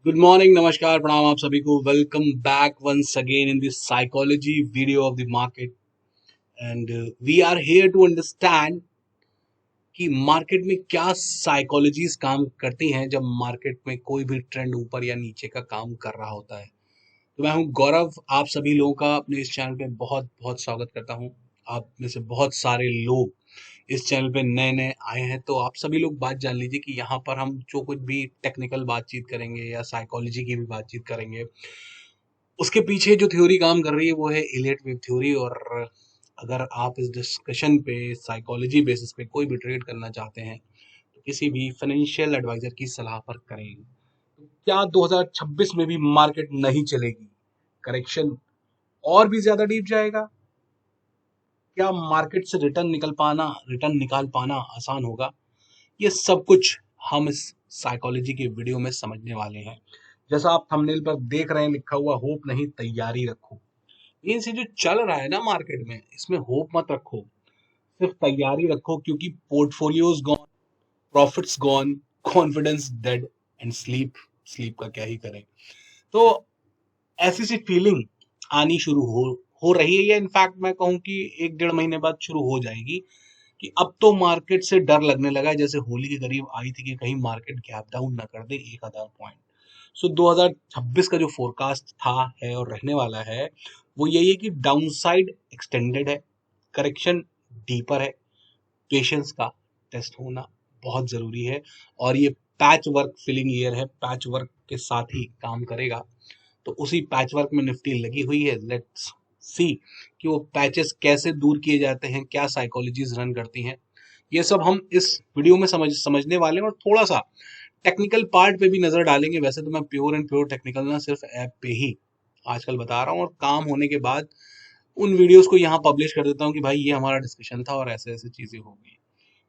Good morning, नमस्कार, प्रणाम आप सभी को। Welcome back once again in this psychology video of the market and we are here to understand कि market में क्या साइकोलॉजीज काम करती हैं जब मार्केट में कोई भी ट्रेंड ऊपर या नीचे का काम कर रहा होता है। तो मैं हूं गौरव, आप सभी लोगों का अपने इस चैनल पे बहुत बहुत स्वागत करता हूं। आप में से बहुत सारे लोग इस चैनल पे नए नए आए हैं, तो आप सभी लोग बात जान लीजिए कि यहाँ पर हम जो कुछ भी टेक्निकल बातचीत करेंगे या साइकोलॉजी की भी बातचीत करेंगे, उसके पीछे जो थ्योरी काम कर रही है वो है इलियट वेव थ्योरी। और अगर आप इस डिस्कशन पे साइकोलॉजी बेसिस पे कोई भी ट्रेड करना चाहते हैं तो किसी भी फाइनेंशियल एडवाइजर की सलाह पर करें। तो क्या 2026 में भी मार्केट नहीं चलेगी? करेक्शन और भी ज्यादा डीप जाएगा? क्या मार्केट से रिटर्न निकाल पाना आसान होगा? ये सब कुछ हम इस साइकोलॉजी के वीडियो में समझने वाले हैं। जैसा आप थंबनेल पर देख रहे हैं, लिखा हुआ होप नहीं तैयारी रखो। इनसे जो चल रहा है ना मार्केट में, इसमें होप मत रखो, सिर्फ तैयारी रखो, क्योंकि portfolios gone, profits gone, confidence dead and sleep sleep का क्या ही करें। तो ऐसी सी फीलिंग आनी शुरू हो रही है, या इनफैक्ट मैं कहूं कि 1-1.5 महीने बाद शुरू हो जाएगी कि अब तो मार्केट से डर लगने लगा है। जैसे होली के करीब आई थी कि कहीं मार्केट गैप डाउन ना कर दे 1000 पॉइंट। सो 2026 का जो फोरकास्ट था, है और रहने वाला है, वो यही है कि डाउनसाइड एक्सटेंडेड है, करेक्शन डीपर है, पेशेंस का टेस्ट होना बहुत जरूरी है। और ये पैच वर्क फिलिंग ईयर है, पैच वर्क के साथ ही काम करेगा। तो उसी पैच वर्क में निफ्टी लगी हुई है। लेट्स सी कि वो पैचेस कैसे दूर किए जाते हैं, क्या साइकोलॉजीज रन करती हैं। ये सब हम इस वीडियो में समझने वाले हैं, और थोड़ा सा टेक्निकल पार्ट पे भी नजर डालेंगे। वैसे तो मैं प्योर एंड प्योर टेक्निकल ना सिर्फ ऐप पे ही आजकल बता रहा हूँ, और काम होने के बाद उन वीडियोस को यहाँ पब्लिश कर देता हूँ कि भाई ये हमारा डिस्कशन था और ऐसे ऐसे चीजें हो गई।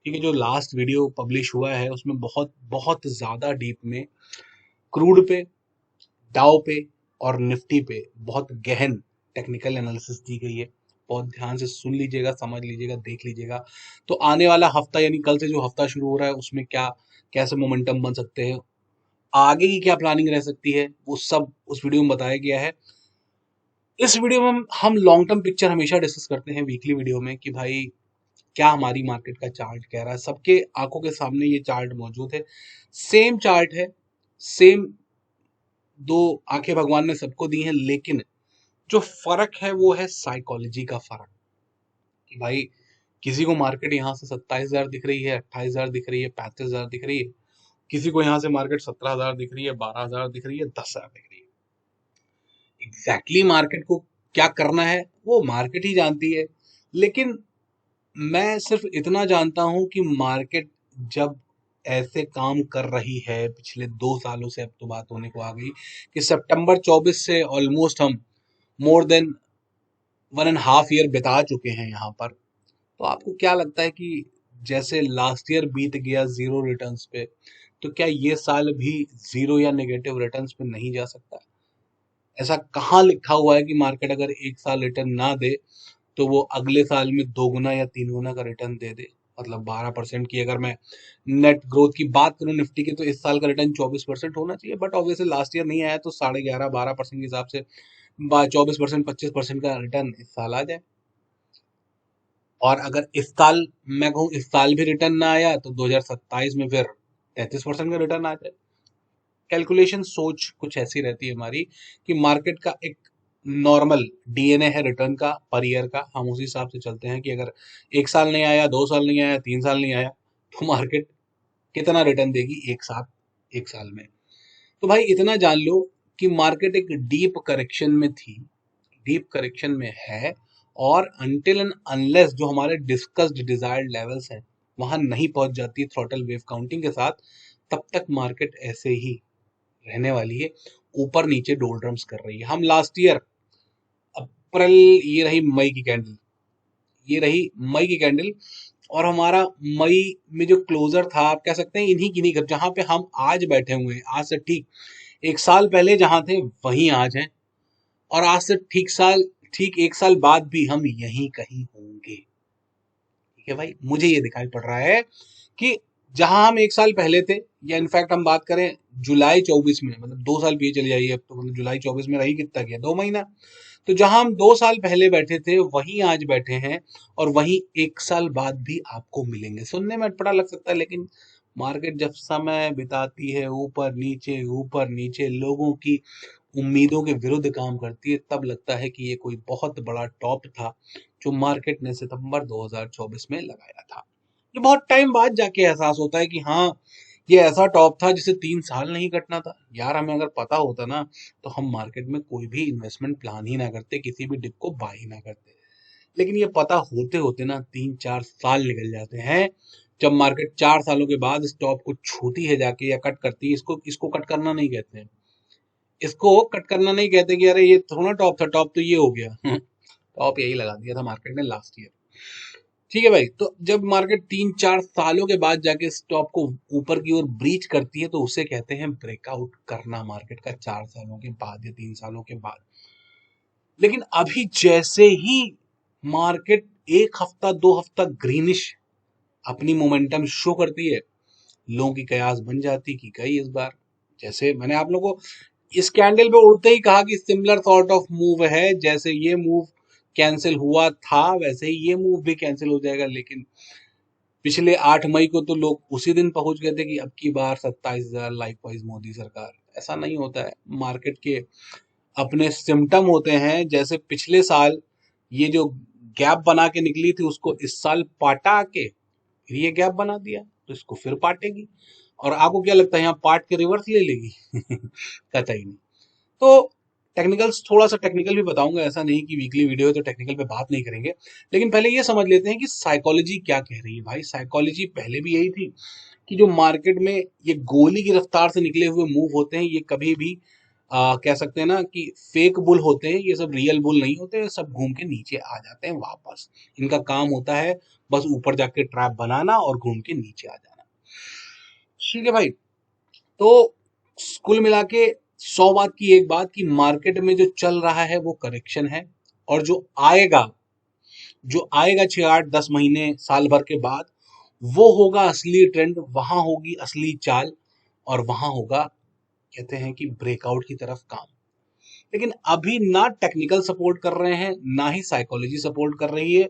ठीक है, जो लास्ट वीडियो पब्लिश हुआ है उसमें बहुत बहुत ज्यादा डीप में क्रूड पे, डाउ पे और निफ्टी पे बहुत गहन टेक्निकल एनालिसिस दी गई है। बहुत ध्यान से सुन लीजिएगा, समझ लीजिएगा, देख लीजिएगा। तो आने वाला हफ्ता, यानी कल से जो हफ्ता शुरू हो रहा है, उसमें क्या कैसे मोमेंटम बन सकते हैं, आगे की क्या प्लानिंग रह सकती है, वो सब उस वीडियो में बताया गया है। इस वीडियो में हम लॉन्ग टर्म पिक्चर हमेशा डिस्कस करते हैं वीकली वीडियो में कि भाई क्या हमारी मार्केट का चार्ट कह रहा है। सबके आंखों के सामने ये चार्ट मौजूद है, सेम चार्ट है, सेम दो आंखें भगवान ने सबको दी हैं, लेकिन जो फर्क है वो है साइकोलॉजी का फर्क। कि भाई किसी को मार्केट यहाँ से 27,000 दिख रही है, 28,000 दिख रही है, 35,000 दिख रही है। किसी को यहाँ से मार्केट 17,000 दिख रही है, 12,000 दिख रही है, 10,000 दिख रही है। एग्जैक्टली मार्केट को क्या करना है वो मार्केट ही जानती है। लेकिन मैं सिर्फ इतना जानता हूं कि मार्केट जब ऐसे काम कर रही है, पिछले 2 सालों से अब तो बात होने को आ गई कि सितंबर 24 से ऑलमोस्ट हम मोर देन 1.5 ईयर बिता चुके हैं यहाँ पर। तो आपको क्या लगता है कि जैसे लास्ट ईयर बीत गया जीरो रिटर्न्स पे, तो क्या ये साल भी जीरो या नेगेटिव रिटर्न्स पे नहीं जा सकता? ऐसा कहाँ लिखा हुआ है कि मार्केट अगर एक साल रिटर्न ना दे तो वो अगले साल में 2 गुना या 3 गुना का रिटर्न दे दे? मतलब 12% की अगर मैं नेट ग्रोथ की बात करूं निफ्टी की, तो इस साल का रिटर्न 24% होना चाहिए। बट ऑब्वियसली लास्ट ईयर नहीं आया, तो 11.5-12% के हिसाब से 24%, 25% का रिटर्न इस साल आ जाए। और अगर इस साल, मैं कहूँ इस साल भी रिटर्न ना आया, तो 2027 में फिर 33% का रिटर्न आ जाए। कैलकुलेशन सोच कुछ ऐसी रहती है हमारी कि मार्केट का एक नॉर्मल डीएनए है रिटर्न का, पर ईयर का। हम उसी हिसाब से चलते हैं कि अगर एक साल नहीं आया, 2 साल नहीं आया, 3 साल नहीं आया, तो मार्केट कितना रिटर्न देगी एक साल में। तो भाई इतना जान लो कि मार्केट एक डीप करेक्शन में थी, डीप करेक्शन में है, और अनटिल एंड अनलेस जो हमारे डिस्कस्ड डिजायर्ड लेवल्स हैं वहां नहीं पहुंच जाती थ्रॉटल वेव काउंटिंग के साथ, तब तक मार्केट ऐसे ही रहने वाली है, ऊपर नीचे डोलड्रम्स कर रही है। हम लास्ट ईयर अप्रैल, ये रही मई की कैंडल, ये रही मई की कैंडल, और हमारा मई में जो क्लोजर था, आप कह सकते हैं इन्हीं किन्हीं जहां पे हम आज बैठे हुए हैं, आज से ठीक एक साल पहले जहां थे वहीं आज हैं। और आज से ठीक एक साल बाद भी हम यहीं कहीं होंगे। ठीक है भाई, मुझे ये दिखाई पड़ रहा है कि जहां हम एक साल पहले थे, या इनफैक्ट हम बात करें जुलाई 24 में, मतलब 2 साल पीछे चली जाइए अब तो, मतलब जुलाई 24 में रही कितना गया, 2 महीना। तो जहां हम 2 साल पहले बैठे थे वहीं आज बैठे हैं, और वहीं एक साल बाद भी आपको मिलेंगे। सुनने में अटपटा लग सकता है, लेकिन मार्केट जब समय बिताती है ऊपर नीचे लोगों की उम्मीदों के विरुद्ध काम करती है, तब लगता है कि ये कोई बहुत बड़ा टॉप था जो मार्केट ने सितंबर 2024 में लगाया था। ये बहुत टाइम बाद जाके एहसास होता है कि हाँ, ये ऐसा टॉप था जिसे 3 साल नहीं कटना था। यार हमें अगर पता होता ना, तो हम मार्केट में कोई भी इन्वेस्टमेंट प्लान ही ना करते, किसी भी डिप को बाय ही ना करते। लेकिन ये पता होते होते ना 3-4 साल निकल जाते हैं। जब मार्केट 4 सालों के बाद इस टॉप को छूती है जाके, या कट करती है, इसको इसको कट करना नहीं कहते हैं। इसको कट करना नहीं कहते कि अरे ये थोड़ा टॉप था, टॉप तो ये हो गया। टॉप यही लगा दिया था मार्केट ने लास्ट ईयर। ठीक है भाई, तो जब मार्केट 3-4 सालों के बाद जाके स्टॉप को ऊपर की ओर ब्रीच करती है, तो उसे कहते हैं ब्रेकआउट करना मार्केट का, 4 सालों के बाद या 3 सालों के बाद। लेकिन अभी जैसे ही मार्केट एक हफ्ता 2 हफ्ता ग्रीनिश अपनी मोमेंटम शो करती है, लोगों की कयास बन जाती कि गई इस बार। जैसे मैंने आप लोगों को इस कैंडल पे उड़ते ही कहा कि सिमिलर सॉर्ट ऑफ मूव है, जैसे ये मूव कैंसिल हुआ था वैसे ही ये मूव भी कैंसिल हो जाएगा। लेकिन पिछले 8 मई को तो लोग उसी दिन पहुंच गए थे कि अब की बार 27,000 लाइफ वाइज मोदी सरकार। ऐसा नहीं होता है, मार्केट के अपने सिम्टम होते हैं। जैसे पिछले साल ये जो गैप बना के निकली थी, उसको इस साल पाटा के फिर ये गैप बना दिया, तो इसको फिर पाटेगी। और आपको क्या लगता है यहाँ पार्ट के रिवर्स ले लेगी? कतई नहीं। तो टेक्निकल्स, थोड़ा सा टेक्निकल भी बताऊंगा, ऐसा नहीं कि वीकली वीडियो है तो टेक्निकल पे बात नहीं करेंगे। लेकिन पहले ये समझ लेते हैं कि साइकोलॉजी क्या कह रही है। भाई साइकोलॉजी पहले भी यही थी कि जो मार्केट में ये गोली की रफ्तार से निकले हुए मूव होते हैं, ये कभी भी कह सकते हैं ना कि फेक बुल होते हैं। ये सब रियल बुल नहीं होते, ये सब घूम के नीचे आ जाते हैं वापस। इनका काम होता है बस ऊपर जाके ट्रैप बनाना और घूम के नीचे आ जाना। ठीक है भाई, तो कुल मिला के 100 बात की एक बात कि मार्केट में जो चल रहा है वो करेक्शन है, और जो आएगा 6-8-10 महीने साल भर के बाद, वो होगा असली ट्रेंड, वहां होगी असली चाल, और वहां होगा, कहते हैं कि ब्रेकआउट की तरफ काम। लेकिन अभी ना टेक्निकल सपोर्ट कर रहे हैं, ना ही साइकोलॉजी सपोर्ट कर रही है,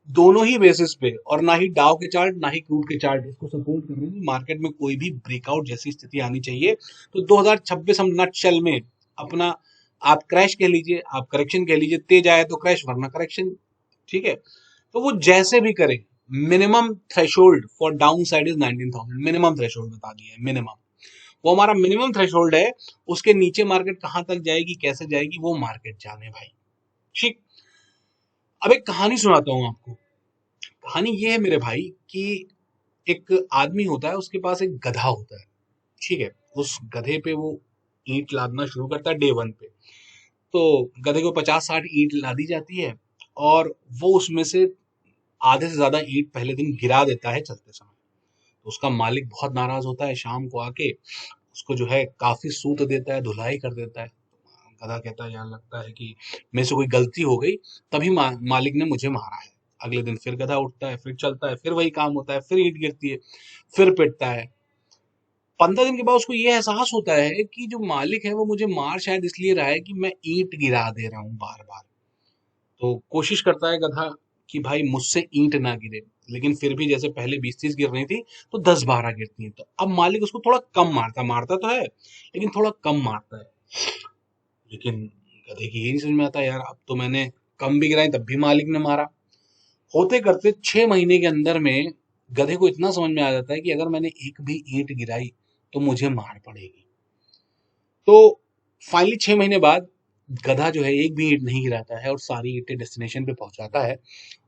दोनों ही बेसिस पे, और ना ही डाउ के चार्ट ना ही क्रूड के चार्ट इसको सपोर्ट कर रहे हैं। मार्केट में कोई भी ब्रेकआउट जैसी स्थिति आनी चाहिए। तो 2026 हम नटशेल में अपना, आप क्रैश कह लीजिए, आप करेक्शन कह लीजिए, तेज आए तो क्रैश वरना करेक्शन। ठीक है, तो वो जैसे भी करे, minimum threshold for down side is 19,000। Minimum threshold बता दिया है, मिनिमम, वो हमारा मिनिमम थ्रेशोल्ड है। उसके नीचे मार्केट कहां तक जाएगी, कैसे जाएगी, वो मार्केट जाने भाई। ठीक, अब एक कहानी सुनाता हूं आपको। कहानी ये है मेरे भाई कि एक आदमी होता है, उसके पास एक गधा होता है। ठीक है, उस गधे पे वो ईंट लादना शुरू करता है डे 1 पे। तो गधे को 50-60 ईंट लादी जाती है, और वो उसमें से आधे से ज्यादा ईंट पहले दिन गिरा देता है चलते समय। तो उसका मालिक बहुत नाराज होता है, शाम को आके उसको जो है काफी सूत देता है, धुलाई कर देता है। गधा कहता है यार लगता है कि मेरे से कोई गलती हो गई, तभी मालिक ने मुझे मारा है। अगले दिन फिर गधा उठता है, फिर चलता है, फिर वही काम होता है, फिर ईंट गिरती है, फिर पिटता है। 15 दिन के बाद उसको ये एहसास होता है कि जो मालिक है वो मुझे मार शायद इसलिए रहा है कि मैं ईंट गिरा दे रहा हूँ बार बार। तो कोशिश करता है गधा कि भाई मुझसे ईंट ना गिरे, लेकिन फिर भी जैसे पहले 20-30 गिर रही थी, तो 10-12 गिरती हैं। तो अब मालिक उसको थोड़ा कम मारता, मारता तो है लेकिन थोड़ा कम मारता है। लेकिन गधे की यही समझ में आता है यार, अब तो मैंने कम भी गिराई तब भी मालिक ने मारा। होते करते 6 महीने के अंदर में गधे को इतना समझ में आ जाता है कि अगर मैंने एक भी ईंट गिराई तो मुझे मार पड़ेगी। तो फाइनली 6 महीने बाद गधा जो है एक भी ईंट नहीं गिराता है, और सारी ईंटें डेस्टिनेशन पे पहुंचाता है।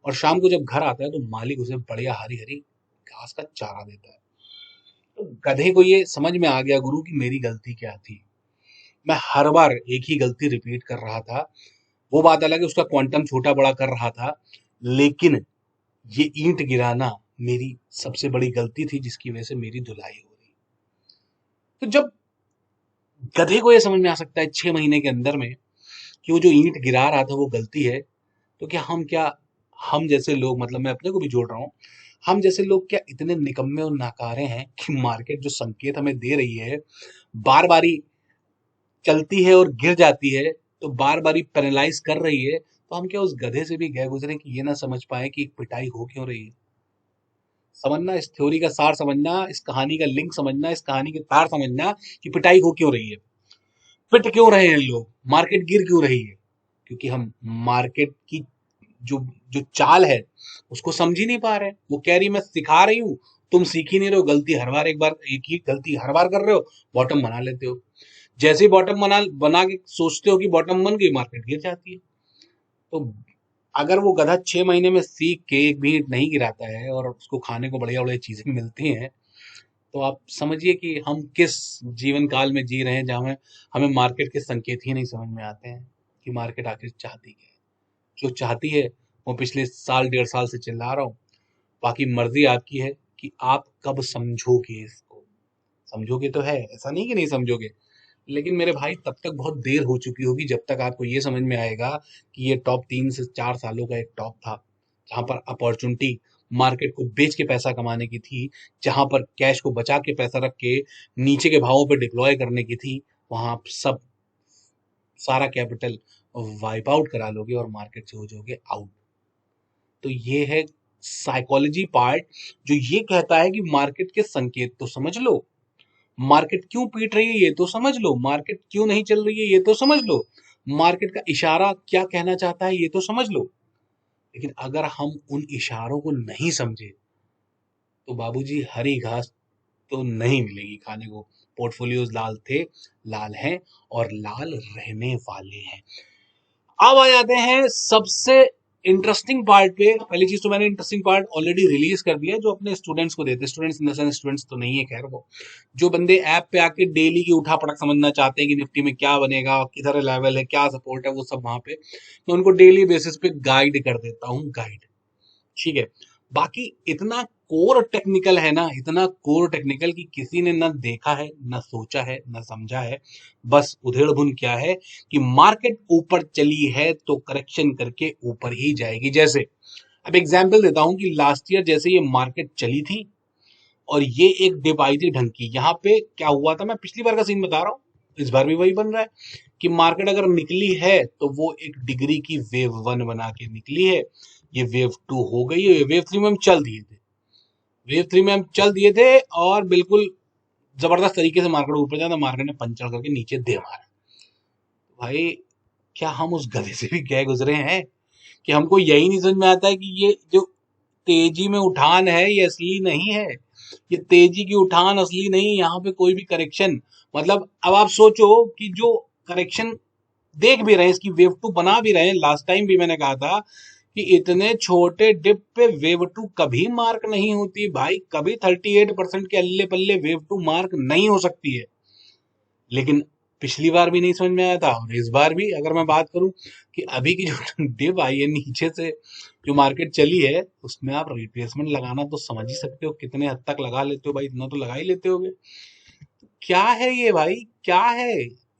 और शाम को जब घर आता है तो मालिक उसे बढ़िया हरी हरी घास का चारा देता है। तो गधे को ये समझ में आ गया गुरु कि मेरी गलती क्या थी। मैं हर बार एक ही गलती रिपीट कर रहा था। वो बात अलग है, उसका क्वांटम छोटा बड़ा कर रहा था, लेकिन ये ईंट गिराना मेरी सबसे बड़ी गलती थी, जिसकी वजह से मेरी धुलाई हो रही। तो जब गधे को ये समझ में आ सकता है 6 महीने के अंदर में कि वो जो ईंट गिरा रहा था वो गलती है, तो क्या हम जैसे लोग, मतलब मैं अपने को भी जोड़ रहा हूँ, हम जैसे लोग क्या इतने निकम्मे और नाकारे हैं कि मार्केट जो संकेत हमें दे रही है, बार बारी चलती है और गिर जाती है, तो बार बारी पैरालाइज कर रही है, तो हम क्या उस गधे से भी गए गुजरे कि ये ना समझ पाए कि पिटाई हो क्यों रही है। समझना, इस थ्योरी का सार समझना, इस कहानी का लिंक समझना, इस कहानी के तार समझना कि पिटाई हो क्यों रही है, पिट क्यों रहे हैं लोग, मार्केट गिर क्यों रही है। क्योंकि हम मार्केट की जो जो चाल है उसको समझ ही नहीं पा रहे। वो कह रही मैं सिखा रही हूँ, तुम सीख ही नहीं रहे हो, गलती हर बार, एक बार एक ही गलती हर बार कर रहे हो, बॉटम बना लेते हो। जैसे ही बॉटम बना के सोचते हो कि बॉटम बन गई, मार्केट गिर जाती है। तो अगर वो गधा 6 महीने में सीख के एक भी ईंट नहीं गिराता है और उसको खाने को बढ़िया बढ़िया चीजें मिलती हैं, तो आप समझिए कि हम किस जीवन काल में जी रहे हैं जहां हमें हमें मार्केट के संकेत ही नहीं समझ में आते हैं कि मार्केट आखिर चाहती क्या है। जो चाहती है वो पिछले साल 1.5 साल से चिल्ला रहा हूँ। बाकी मर्जी आपकी है कि आप कब समझोगे इसको। समझोगे तो है, ऐसा नहीं कि नहीं समझोगे, लेकिन मेरे भाई तब तक बहुत देर हो चुकी होगी जब तक आपको ये समझ में आएगा कि ये टॉप 3 से 4 सालों का एक टॉप था, जहां पर अपॉर्चुनिटी मार्केट को बेच के पैसा कमाने की थी, जहां पर कैश को बचा के पैसा रख के नीचे के भावों पर डिप्लॉय करने की थी। वहां आप सब सारा कैपिटल वाइप आउट करा लोगे और मार्केट से हो जाओगे आउट। तो ये है साइकोलॉजी पार्ट, जो ये कहता है कि मार्केट के संकेत तो समझ लो, मार्केट क्यों पीट रही है ये तो समझ लो, मार्केट क्यों नहीं चल रही है ये तो समझ लो, मार्केट का इशारा क्या कहना चाहता है ये तो समझ लो। लेकिन अगर हम उन इशारों को नहीं समझे तो बाबूजी हरी घास तो नहीं मिलेगी खाने को। पोर्टफोलियोज लाल थे, लाल हैं और लाल रहने वाले हैं। अब आ जाते हैं सबसे इंटरेस्टिंग पार्ट पे। पहली चीज तो मैंने इंटरेस्टिंग पार्ट ऑलरेडी रिलीज कर दिया है, जो अपने स्टूडेंट्स को देते हैं। Students in the sense students तो नहीं है, खैर वो जो बंदे ऐप पे आके डेली की उठा पटक समझना चाहते हैं कि निफ्टी में क्या बनेगा, किधर लेवल है, क्या सपोर्ट है, वो सब वहां पे मैं उनको डेली बेसिस पे गाइड कर देता हूँ, गाइड। ठीक है। बाकी इतना कोर टेक्निकल है ना, इतना कोर टेक्निकल कि किसी ने ना देखा है, ना सोचा है, ना समझा है। बस उधेड़ बुन क्या है कि मार्केट ऊपर चली है तो करेक्शन करके ऊपर ही जाएगी। जैसे अब एग्जांपल देता हूं कि लास्ट ईयर जैसे ये मार्केट चली थी और ये एक डिप आई थी ढंग की। यहाँ पे क्या हुआ था, मैं पिछली बार का सीन बता रहा हूँ, इस बार भी वही बन रहा है कि मार्केट अगर निकली है तो वो एक डिग्री की वेव 1 बना के निकली है। ये वेव 2 हो गई है, वेव 3 में हम चल दिए थे, वेव 3 में हम चल दिए थे और बिल्कुल जबरदस्त तरीके से मार्केट ऊपर जाता, मार्केट ने पंचर करके नीचे दे मारा। भाई क्या हम उस गधे से भी गए गुजरे हैं कि हमको यही नहीं समझ में आता है कि ये जो तेजी में उठान है ये असली नहीं है, ये तेजी की उठान असली नहीं, यहाँ पे कोई भी करेक्शन, मतलब अब आप सोचो कि जो करेक्शन देख भी रहे हैं, इसकी वेव 2 बना भी रहे हैं। लास्ट टाइम भी मैंने कहा था कि इतने छोटे डिप पे वेव 2 कभी मार्क नहीं होती भाई, कभी 38% के अल्ले पल्ले वेव 2 मार्क नहीं हो सकती है। लेकिन पिछली बार भी नहीं समझ में आया था और इस बार भी अगर मैं बात करूं कि अभी की जो डिप आई है नीचे से, जो मार्केट चली है, उसमें आप रिट्रेसमेंट लगाना तो समझ ही सकते हो कितने हद तक लगा लेते हो भाई, इतना तो लगा ही लेते होगे। क्या है ये भाई, क्या है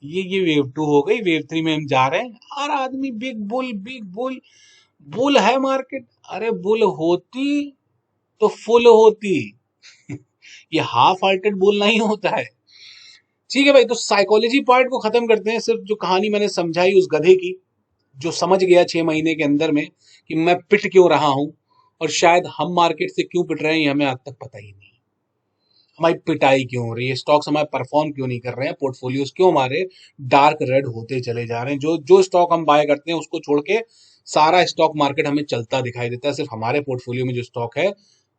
ये वेव 2 हो गई, वेव 3 में हम जा रहे हैं। हर आदमी big bull, big bull, bull है मार्केट। अरे बुल होती तो फुल होती ये हाफ हार्टेड बुल नहीं होता है। ठीक है भाई, तो साइकोलॉजी पार्ट को खत्म करते हैं। सिर्फ जो कहानी मैंने समझाई उस गधे की, जो समझ गया 6 महीने के अंदर में कि मैं पिट क्यों रहा हूं, और शायद हम मार्केट से क्यों पिट रहे हैं ये हमें आज तक पता ही नहीं। हमारी पिटाई क्यों हो रही है, स्टॉक्स हमारे परफॉर्म क्यों नहीं कर रहे हैं, पोर्टफोलियोज क्यों हमारे डार्क रेड होते चले जा रहे हैं। जो जो स्टॉक हम बाय करते हैं उसको छोड़ के सारा स्टॉक मार्केट हमें चलता दिखाई देता है, सिर्फ हमारे पोर्टफोलियो में जो स्टॉक है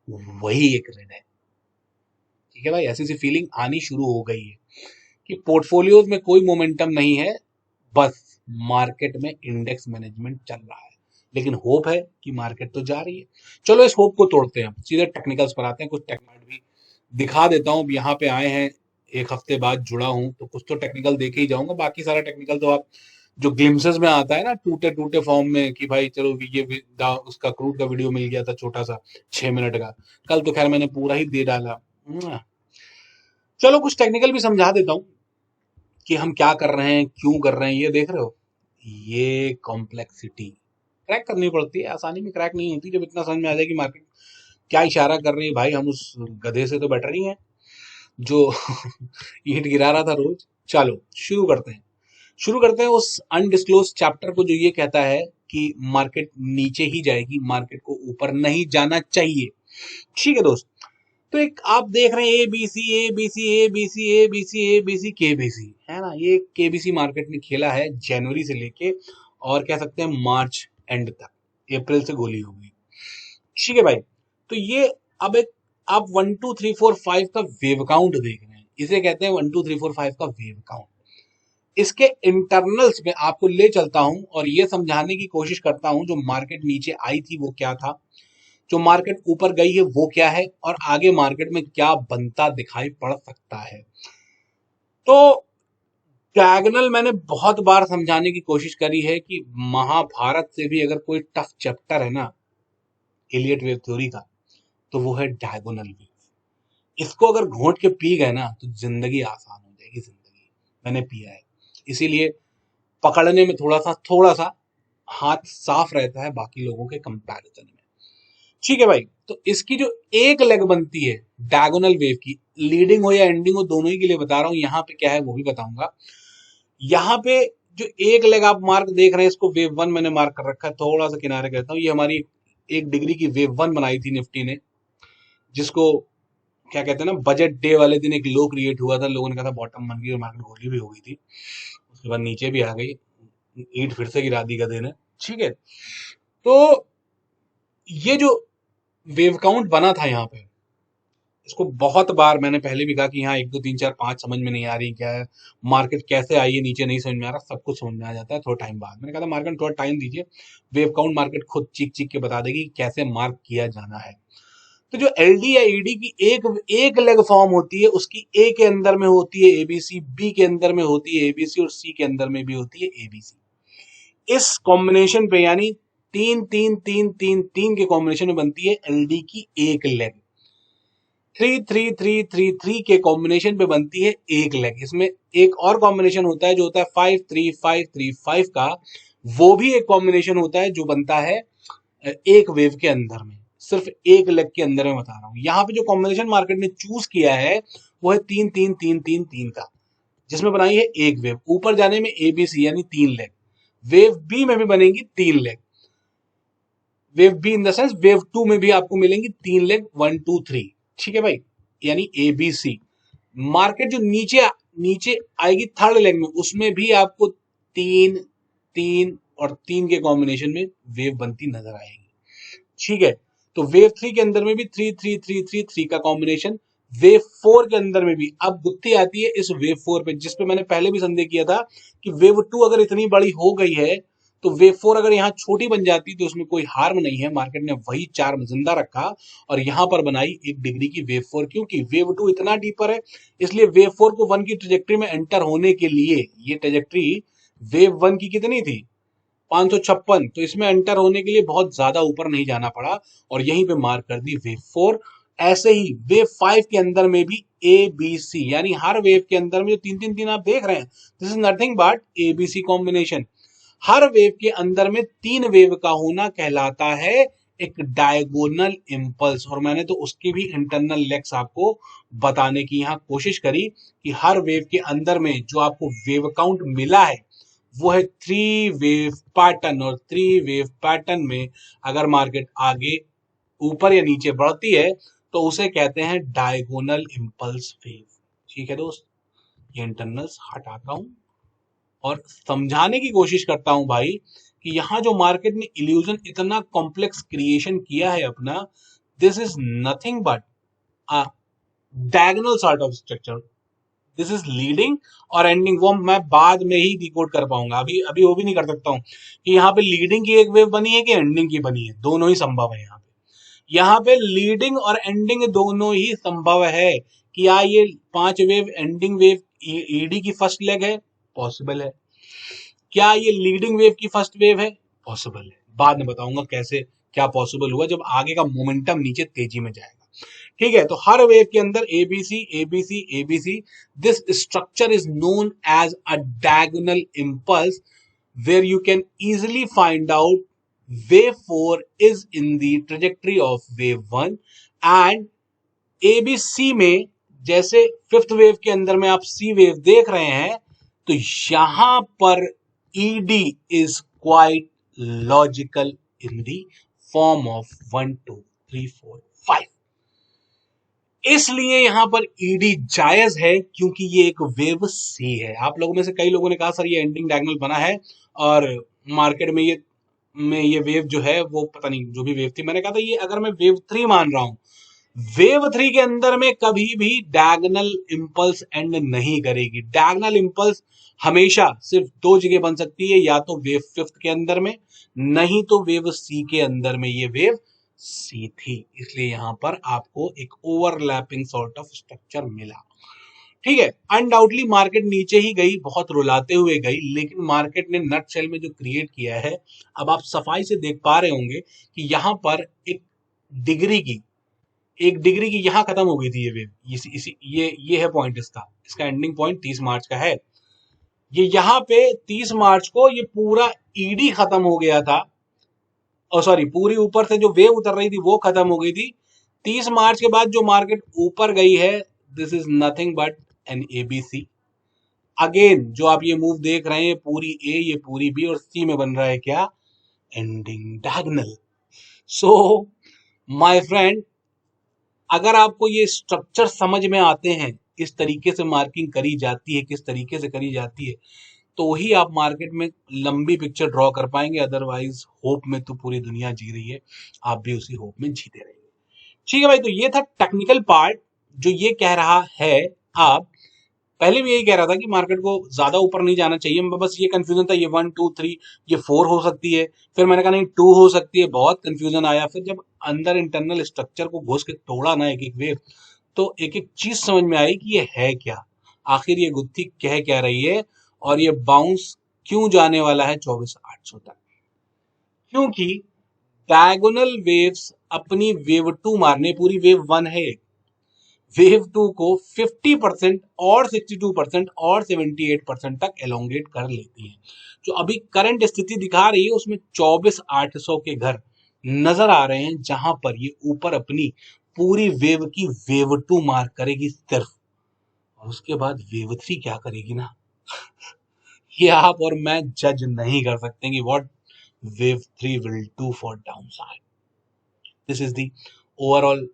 वही एक रेड है। ठीक है भाई, ऐसी सी फीलिंग आनी शुरू हो गई है कि पोर्टफोलियोज में कोई मोमेंटम नहीं है, बस मार्केट में इंडेक्स मैनेजमेंट चल रहा है। लेकिन होप है कि मार्केट तो जा रही है। चलो इस होप को तोड़ते हैं, सीधे टेक्निकल्स पर आते हैं। कुछ टेक्निकल भी दिखा देता हूँ। यहाँ पे आए हैं, एक हफ्ते बाद जुड़ा हूँ तो कुछ तो टेक्निकल देखे ही जाऊंगा। बाकी सारा टेक्निकल तो आप जो ग्लिम्सेस में आता है ना टूटे टूटे फॉर्म में कि भाई चलो ये उसका क्रूड का वीडियो मिल गया था छोटा सा 6 मिनट का, कल तो खैर मैंने पूरा ही दे डाला। चलो कुछ टेक्निकल भी समझा देता हूँ कि हम क्या कर रहे हैं, क्यों कर रहे हैं। ये देख रहे हो, ये कॉम्प्लेक्सिटी क्रैक करनी पड़ती है, आसानी में क्रैक नहीं होती। जब इतना समझ में आ जाए कि मार्केट क्या इशारा कर रही है भाई? हम उस गधे से तो बेटर नहीं है जो ईंट गिरा रहा था रोज। चलो शुरू करते हैं उस अनडिस्क्लोज चैप्टर को जो ये कहता है कि मार्केट नीचे ही जाएगी, मार्केट को ऊपर नहीं जाना चाहिए। ठीक है दोस्त, तो एक आप देख रहे हैं A B C A B C A B C A B C A B C के बी सी, है ना? ये के बी सी मार्केट ने खेला है जनवरी से लेके और कह सकते हैं मार्च एंड तक, अप्रैल से गोली हो गई। ठीक है भाई, तो ये अब एक आप 1 2 3 4 5 का वेव काउंट देख रहे हैं, इसे कहते हैं 1 2 3 4 5 का वेव काउंट। इसके इंटरनल्स में आपको ले चलता हूं और ये समझाने की कोशिश करता हूं जो मार्केट नीचे आई थी वो क्या था, जो मार्केट ऊपर गई है वो क्या है, और आगे मार्केट में क्या बनता दिखाई पड़ सकता है। तो डायगोनल मैंने बहुत बार समझाने की कोशिश करी है कि महाभारत से भी अगर कोई टफ चैप्टर है ना इलियट वेव थ्योरी का, तो वो है डायगोनल वेव। इसको अगर घोंट के पी गए ना तो जिंदगी आसान हो जाएगी, जिंदगी मैंने पिया है, इसीलिए पकड़ने में थोड़ा सा हाथ साफ रहता है बाकी लोगों के कंपैरिजन में। ठीक है भाई, तो इसकी जो एक लेग बनती है डायगोनल वेव की, लीडिंग हो या एंडिंग हो दोनों ही के लिए बता रहा हूं, यहाँ पे क्या है वो भी बताऊंगा। यहाँ पे जो एक लेग आप मार्क देख रहे हैं इसको वेव वन मैंने मार्क कर रखा है, थोड़ा सा किनारे कहता हूँ, ये हमारी 1 डिग्री की वेव वन बनाई थी निफ्टी ने, जिसको क्या कहते हैं ना, बजट डे वाले दिन एक लो क्रिएट हुआ था, लोगों ने कहा था बॉटम बन गई और मार्केट गोली भी हो गई थी, उसके बाद नीचे भी आ गई, ईंट फिर से गिरा दी गधे ने। ठीक है, तो ये जो वेव काउंट बना था यहाँ पे, इसको बहुत बार मैंने पहले भी कहा कि यहाँ 1 2 3 4 5 समझ में नहीं आ रही क्या है, मार्केट कैसे आई है नीचे नहीं समझ में आ रहा, सब कुछ समझ में आ जाता है थोड़ा टाइम बाद। मैंने कहा था मार्केट थोड़ा टाइम दीजिए, वेव काउंट मार्केट खुद चीख चीख के बता देगी कैसे मार्क किया जाना है। तो जो एलडी या ईडी की एक लेग फॉर्म होती है, उसकी ए के अंदर में होती है एबीसी, बी के अंदर में होती है एबीसी और सी के अंदर में भी होती है एबीसी। इस कॉम्बिनेशन पे यानी 3 3 3 3 3 के कॉम्बिनेशन में बनती है एलडी की एक लेग। 3 3 3 3 3 के कॉम्बिनेशन पे बनती है एक लेग। इसमें एक और कॉम्बिनेशन होता है जो होता है 5 3 5 3 5 का, वो भी एक कॉम्बिनेशन होता है जो बनता है एक वेव के अंदर में, सिर्फ एक लेग के अंदर में बता रहा हूं। यहाँ पे जो कॉम्बिनेशन मार्केट ने चूज किया है वो है 3 3 3 3 3 का, जिसमें बनाई है एक वेव, ऊपर जाने में एबीसी यानी 3 लेग, वेव बी में भी बनेगी 3 leg, wave B in the sense wave two में भी आपको मिलेंगी 3 लेग 1 2 3। ठीक है भाई, यानी एबीसी। मार्केट जो नीचे आएगी थर्ड लेग में, उसमें भी आपको 3 3 और 3 के कॉम्बिनेशन में वेव बनती नजर आएगी। ठीक है, तो वेव थ्री के अंदर में भी 3 3 3 3 3 का कॉम्बिनेशन, वेव फोर के अंदर में भी। अब गुत्थी आती है इस वेव फोर पे, जिसपे मैंने पहले भी संदेह किया था कि वेव टू अगर इतनी बड़ी हो गई है तो वेव फोर अगर यहाँ छोटी बन जाती तो उसमें कोई हार्म नहीं है, मार्केट ने वही चार्म जिंदा रखा और यहां पर बनाई 1 डिग्री की वेव फोर, क्योंकि वेव टू इतना डीपर है, इसलिए वेव फोर को वन की ट्रेजेक्ट्री में एंटर होने के लिए, ये ट्रेजेक्ट्री वेव वन की कितनी थी 556, तो इसमें एंटर होने के लिए बहुत ज्यादा ऊपर नहीं जाना पड़ा और यहीं पे मार्क कर दी वेव फोर। ऐसे ही वेव फाइव के अंदर में भी ए बी सी, यानी हर वेव के अंदर में जो 3 3 3 आप देख रहे हैं, this is nothing but ABC combination. Her wave के अंदर में 3 वेव का होना कहलाता है एक डायगोनल इंपल्स, और मैंने तो उसकी भी इंटरनल लेग्स आपको बताने की यहां कोशिश करी कि हर वेव के अंदर में जो आपको वेव काउंट मिला है वो है 3 वेव पैटर्न, और 3 वेव पैटर्न में अगर मार्केट आगे ऊपर या नीचे बढ़ती है तो उसे कहते हैं डायगोनल इंपल्स वेव। ठीक है दोस्त, ये इंटरनल्स हटाता हूं और समझाने की कोशिश करता हूं भाई कि यहां जो मार्केट ने इल्यूजन इतना कॉम्प्लेक्स क्रिएशन किया है अपना, this is nothing but a diagonal sort of structure. This is leading और एंडिंग, वो मैं बाद में ही डिकोड कर पाऊंगा, अभी अभी वो भी नहीं कर सकता हूं कि यहाँ पे लीडिंग की एक वेव बनी है कि एंडिंग की बनी है, दोनों ही संभव है। यहाँ पे लीडिंग और एंडिंग दोनों ही संभव है। क्या ये 5 वेव एंडिंग वेव ईडी की फर्स्ट लेग है? पॉसिबल है। क्या ये लीडिंग वेव की फर्स्ट वेव है? पॉसिबल है। बाद में बताऊंगा कैसे क्या पॉसिबल हुआ जब आगे का मोमेंटम नीचे तेजी में जाएगा। ठीक है, तो हर वेव के अंदर ABC ABC ABC, this structure is known as a diagonal impulse where you can easily find out wave 4 is in the trajectory of wave 1 and ABC में जैसे फिफ्थ वेव के अंदर में आप सी वेव देख रहे हैं, तो यहां पर ED is quite logical in the form of 1 2 3 4 5। इसलिए यहां पर ईडी जायज है क्योंकि ये एक वेव सी है। आप लोगों में से कई लोगों ने कहा सर ये एंडिंग डायगोनल बना है और मार्केट में ये वेव जो है वो पता नहीं जो भी वेव थी, मैंने कहा था ये अगर मैं वेव 3 मान रहा हूं, वेव 3 के अंदर में कभी भी डायगोनल इंपल्स एंड नहीं करेगी। डायगोनल इंपल्स हमेशा सिर्फ दो जगह बन सकती है, या तो वेव फिफ्थ के अंदर में, नहीं तो वेव सी के अंदर में। ये वेव सी थी, इसलिए यहां पर आपको एक ओवरलैपिंग सॉर्ट ऑफ स्ट्रक्चर मिला। ठीक है, अनडाउटली मार्केट नीचे ही गई, बहुत रुलाते हुए गई, लेकिन मार्केट ने नट शेल में जो क्रिएट किया है, अब आप सफाई से देख पा रहे होंगे कि यहां पर डिग्री की एक डिग्री की यहां खत्म हो गई थी ये वेव। ये है पॉइंट, इसका एंडिंग पॉइंट 30 मार्च का है। ये यहां पे 30 मार्च को ये पूरा ईडी खत्म हो गया था, और सॉरी पूरी ऊपर से जो वेव उतर रही थी वो खत्म हो गई थी। 30 मार्च के बाद जो मार्केट ऊपर गई है, this is nothing but an ABC. Again जो आप ये मूव देख रहे हैं, पूरी ए, ये पूरी बी और सी में बन रहा है क्या, ending diagonal. So my friend, अगर आपको ये स्ट्रक्चर समझ में आते हैं, इस तरीके से मार्किंग करी जाती है, किस तरीके से करी जाती है, तो ही आप मार्केट में लंबी पिक्चर ड्रॉ कर पाएंगे। अदरवाइज होप में तो पूरी दुनिया जी रही है, आप भी उसी होप में जीते रहेंगे। ठीक है भाई, तो ये था टेक्निकल पार्ट जो ये कह रहा है। आप पहले भी यही कह रहा था कि मार्केट को ज्यादा ऊपर नहीं जाना चाहिए, बस ये कंफ्यूजन था, ये 1 2 3 ये 4 हो सकती है, फिर मैंने कहा नहीं 2 हो सकती है, बहुत कंफ्यूजन आया। फिर जब अंदर इंटरनल स्ट्रक्चर को घुस के तोड़ा ना एक एक वेव, तो एक एक चीज समझ में आई कि ये है क्या, आखिर ये गुत्थी कह क्या रही है, और ये बाउंस क्यों जाने वाला है 24,800 तक। क्योंकि डायगोनल वेव्स अपनी वेव 2 मारने, पूरी वेव 1 है, वेव 2 को 50% और 62% और 78% तक एलोंगेट कर लेती है। जो अभी करंट स्थिति दिखा रही है उसमें 24,800 के घर नजर आ रहे हैं, जहां पर ये ऊपर अपनी पूरी वेव की वेव 2 मार करेगी सिर्फ, और उसके बाद वेव 3 क्या करेगी ना, ये आप और मैं जज नहीं कर सकते कि what wave 3 will do for downside. This is the overall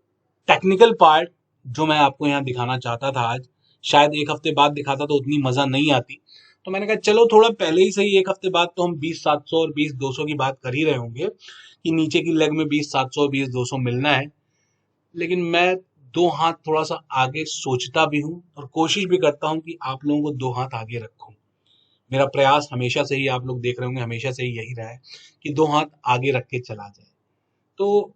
technical part जो मैं आपको यहाँ दिखाना चाहता था आज। शायद एक हफ्ते बाद दिखाता तो उतनी मजा नहीं आती, तो मैंने कहा चलो थोड़ा पहले ही सही, एक हफ्ते बाद तो हम 20,700 और 20,200 की बात कर ही रहे होंगे कि नीचे की लेग में 20,700 और 20,200 मिलना है। लेकिन मैं दो हाथ थोड़ा सा आगे सोचता भी हूँ और कोशिश भी करता हूँ कि आप लोगों को दो हाथ आगे रखूं। मेरा प्रयास हमेशा से ही, आप लोग देख रहे होंगे, हमेशा से ही यही रहा है कि दो हाथ आगे रख के चला जाए। तो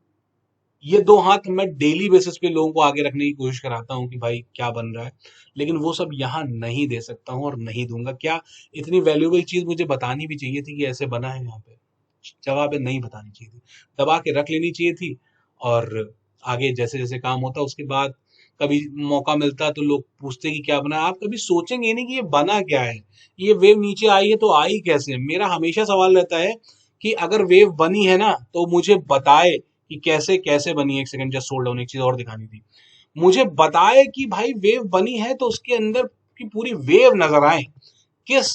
ये दो हाथ मैं डेली बेसिस पे लोगों को आगे रखने की कोशिश कराता हूँ कि भाई क्या बन रहा है, लेकिन वो सब यहाँ नहीं दे सकता हूँ और नहीं दूंगा। क्या इतनी वैल्यूएबल चीज मुझे बतानी भी चाहिए थी कि ऐसे बना है यहाँ पे? जवाब है नहीं बतानी चाहिए थी, दबा के रख लेनी चाहिए थी, और आगे जैसे जैसे काम होता उसके बाद कभी मौका मिलता तो लोग पूछते कि क्या बना। आप कभी सोचेंगे नहीं कि ये बना क्या है, ये वेव नीचे आई है तो आई कैसे। मेरा हमेशा सवाल रहता है कि अगर वेव बनी है ना तो मुझे बताए कि कैसे कैसे बनी। एक सेकंड जस्ट होल्ड डाउन, एक चीज और दिखानी थी, मुझे बताए कि भाई वेव बनी है तो उसके अंदर की पूरी वेव नजर आए, किस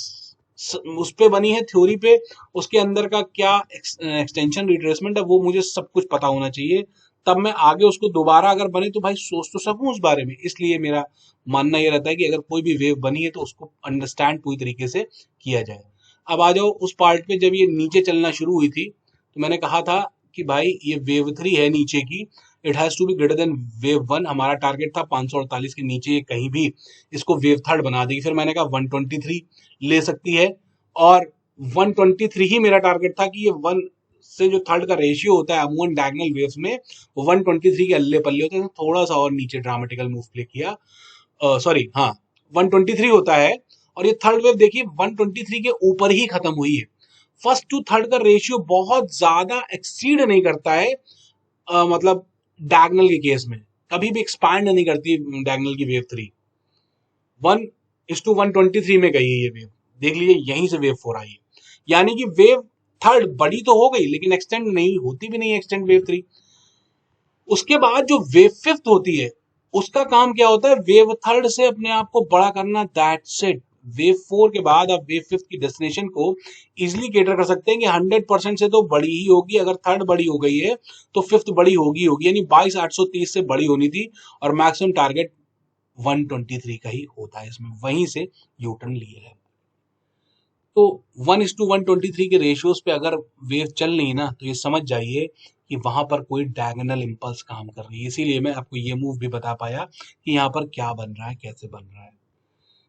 उस पे बनी है, थ्योरी पे, उसके अंदर का क्या एक्सटेंशन रिट्रेसमेंट है, वो मुझे सब कुछ पता होना चाहिए। तब मैं आगे उसको दोबारा अगर बने तो भाई सोच तो सकूं उस बारे में। इसलिए मेरा मानना ये रहता है कि अगर कोई भी वेव बनी है तो उसको अंडरस्टैंड पूरी तरीके से किया जाए। अब आ जाओ उस पार्ट पे, जब ये नीचे चलना शुरू हुई थी तो मैंने कहा था कि भाई ये वेव 3 है नीचे की, it has to be greater than wave 1। हमारा टारगेट था 548 के नीचे ये कहीं भी इसको वेव थर्ड बना देगी। फिर मैंने कहा 123 ले सकती है, और 123 ही मेरा टारगेट था कि ये 1 से जो थर्ड का रेशियो होता है अमूमन डायगोनल वेव्स में, वो 123 के अल्ले पल्ले होते हैं। थोड़ा सा और नीचे ड्रामेटिकल मूव प्ले किया, सॉरी हाँ 123 होता है, और ये थर्ड वेव देखिए 123 के ऊपर ही खत्म हुई है। फर्स्ट टू थर्ड का रेशियो बहुत ज्यादा एक्सीड नहीं करता है, मतलब डायगोनल के केस में कभी भी एक्सपांड नहीं करती डायगोनल की वेव 3। 1:123 में गई है ये वेव, देख लीजिए यहीं से वेव 4 आई है। यानी कि वेव थर्ड बड़ी तो हो गई लेकिन एक्सटेंड नहीं होती भी नहीं एक्सटेंड वेव 3। उसके बाद जो वेव फिफ्थ होती है उसका काम क्या होता है, वेव थर्ड से अपने आप को बड़ा करना, दैट्स इट। वेव फोर के बाद आप वेव फिफ्थ की डेस्टिनेशन को इजिली केटर कर सकते हैं कि 100% से तो बड़ी ही होगी, अगर थर्ड बड़ी हो गई है तो फिफ्थ बड़ी होगी होगी, यानी 22,830 से बड़ी होनी थी और मैक्सिमम टारगेट 123 का ही होता है इसमें, वहीं से यूटर्न लिए है। तो 1:123 के रेशियोज पे अगर वेव चल रही है ना तो ये समझ जाइए कि वहां पर कोई डायगोनल इंपल्स काम कर रही है, इसीलिए मैं आपको ये मूव भी बता पाया कि यहाँ पर क्या बन रहा है, कैसे बन रहा है।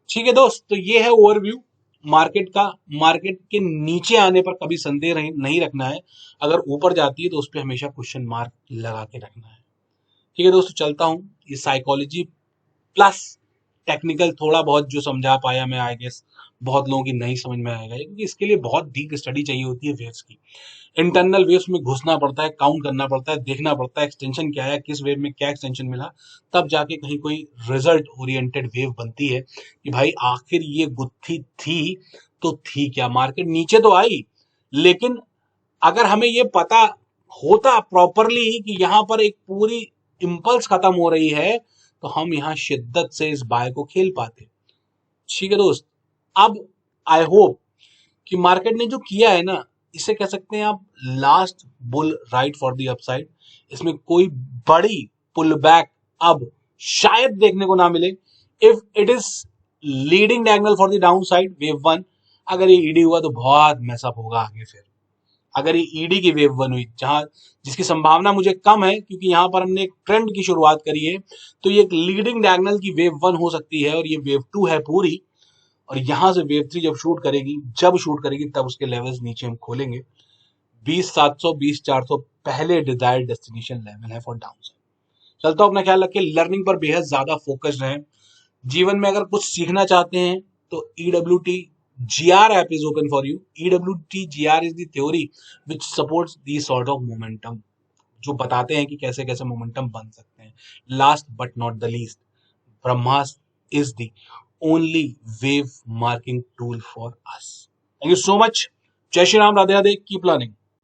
ठीक है दोस्त, तो ये है ओवरव्यू मार्केट का। मार्केट के नीचे आने पर कभी संदेह नहीं रखना है, अगर ऊपर जाती है तो उस पर हमेशा क्वेश्चन मार्क लगा के रखना है। ठीक है दोस्तों, चलता हूँ। ये साइकोलॉजी प्लस टेक्निकल थोड़ा बहुत जो समझा पाया मैं, आई गेस बहुत लोगों की नहीं समझ में आएगा क्योंकि इसके लिए बहुत डीप स्टडी चाहिए होती है वेव्स की। इंटरनल वेव्स में घुसना पड़ता है, काउंट करना पड़ता है, देखना पड़ता है एक्सटेंशन क्या है, किस वेव में क्या एक्सटेंशन मिला, तब जाके कहीं कोई रिजल्ट ओरिएंटेड वेव बनती है कि भाई आखिर ये गुत्थी थी तो थी क्या। मार्केट नीचे तो आई लेकिन अगर हमें ये पता होता प्रॉपरली कि यहाँ पर एक पूरी इम्पल्स खत्म हो रही है तो हम यहाँ शिद्दत से इस बाय को खेल पाते। ठीक है दोस्त, अब आई होप कि मार्केट ने जो किया है ना, इसे कह सकते हैं आप last bull ride for the upside. इसमें कोई बड़ी पुल बैक अब शायद देखने को ना मिले। If it is leading diagonal for the down side wave one, अगर ये ईडी हुआ तो बहुत मैसअप होगा आगे। फिर अगर ये ईडी की वेव वन हुई जहां जिसकी संभावना मुझे कम है क्योंकि यहां पर हमने एक ट्रेंड की शुरुआत करी है, तो ये एक लीडिंग डायगोनल की वेव वन हो सकती है और ये वेव टू है पूरी। और यहां से वेव थ्री जब शूट करेगी तब उसके लेवल्स नीचे हम खोलेंगे। 20,700 20,400 पहले डिजायर्ड डेस्टिनेशन लेवल है फॉर डाउन साइड। चलता हूं, अपना ख्याल रखिए, लर्निंग पर बेहद ज्यादा फोकस्ड रहें। जीवन में अगर कुछ सीखना चाहते हैं तो EWT GR app is open for you. EWT GR is the theory which supports the sort of momentum, जो बताते हैं कि कैसे कैसे मोमेंटम बन सकते हैं। Last but not the least, Brahmastra is the only wave marking tool for us. Thank you so much. जय श्री राम, राधे राधे, कीप लर्निंग।